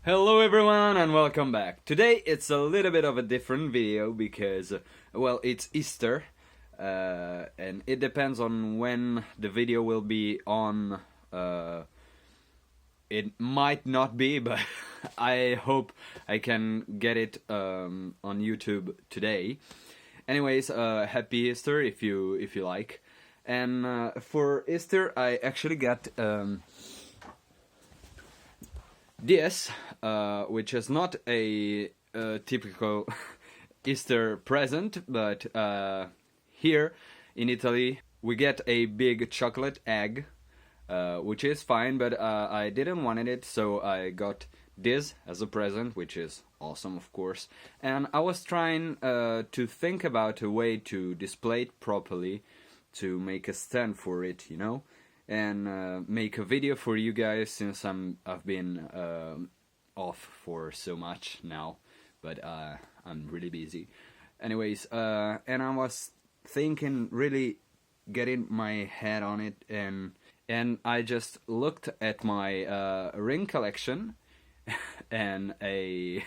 Hello everyone and welcome back. Today it's a little bit of a different video because, well, it's Easter and it depends on when the video will be on. It might not be, but I hope I can get it on YouTube today. Anyways, happy Easter if you like. And for Easter I actually got this, which is not a typical Easter present, but here in Italy we get a big chocolate egg, which is fine, but I didn't want it, so I got this as a present, which is awesome, of course. And I was trying to think about a way to display it properly, to make a stand for it, you know, and make a video for you guys, since I've been off for so much now, but I'm really busy. Anyways, and I was thinking, really getting my head on it, and I just looked at my ring collection and a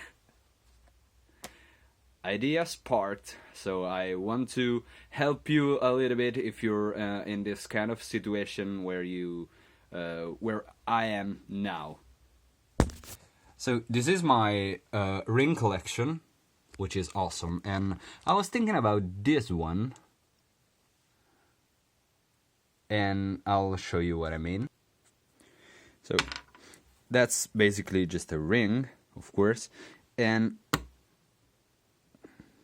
idea sparked. So I want to help you a little bit if you're in this kind of situation where I am now. So this is my ring collection, which is awesome, and I was thinking about this one, and I'll show you what I mean. So that's basically just a ring, of course, and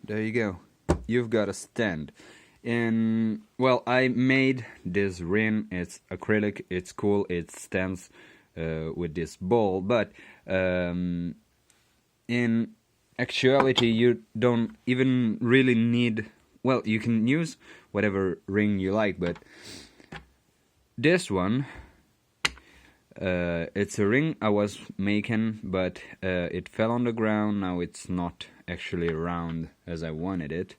there you go. You've got a stand. And, well, I made this ring. It's acrylic, it's cool, it stands with this ball, but in actuality you don't even really need, well, you can use whatever ring you like, but this one, it's a ring I was making, but it fell on the ground. Now it's not actually round as I wanted it,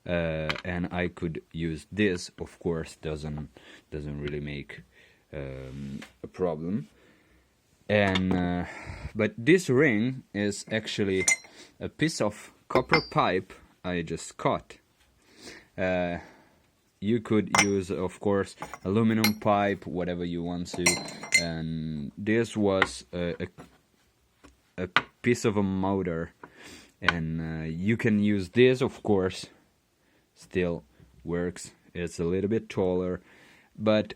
and I could use this, of course. Doesn't really make a problem. And but this ring is actually a piece of copper pipe I just cut. You could use, of course, aluminum pipe, whatever you want to, and this was a piece of a motor, and you can use this, of course. Still works. It's a little bit taller, but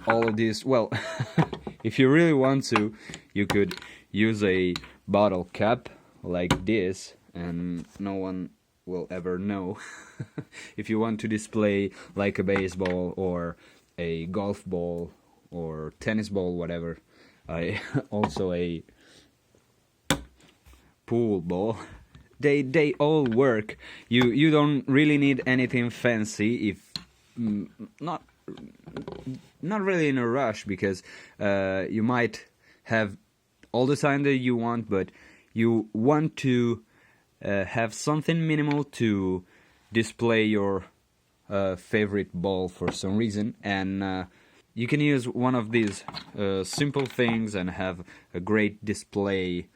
all of this, well, if you really want to, you could use a bottle cap like this, and no one will ever know. If you want to display like a baseball or a golf ball or tennis ball, whatever, also a pool ball, they all work. You don't really need anything fancy, if not really in a rush, because you might have all the time that you want, but you want to have something minimal to display your favorite ball for some reason, and you can use one of these simple things and have a great display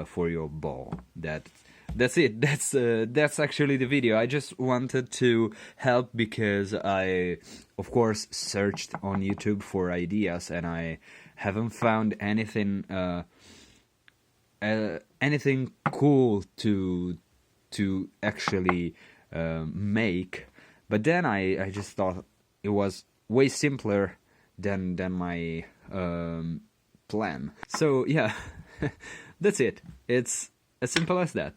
for your ball. That's it. That's actually the video. I just wanted to help because I, of course, searched on YouTube for ideas, and I haven't found anything anything cool to actually make. But then I just thought it was way simpler than my plan. So yeah, that's it. It's as simple as that.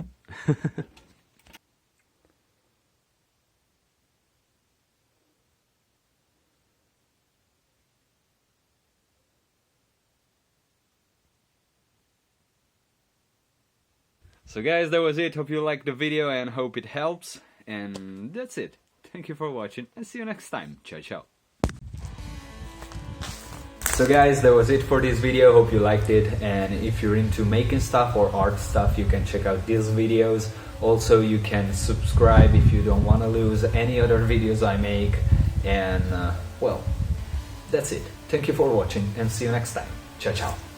So guys, that was it. Hope you liked the video and hope it helps. And that's it. Thank you for watching and see you next time. Ciao, ciao. So guys, that was it for this video. Hope you liked it, and if you're into making stuff or art stuff, you can check out these videos. Also, you can subscribe if you don't want to lose any other videos I make. And well, that's it. Thank you for watching and see you next time. Ciao ciao.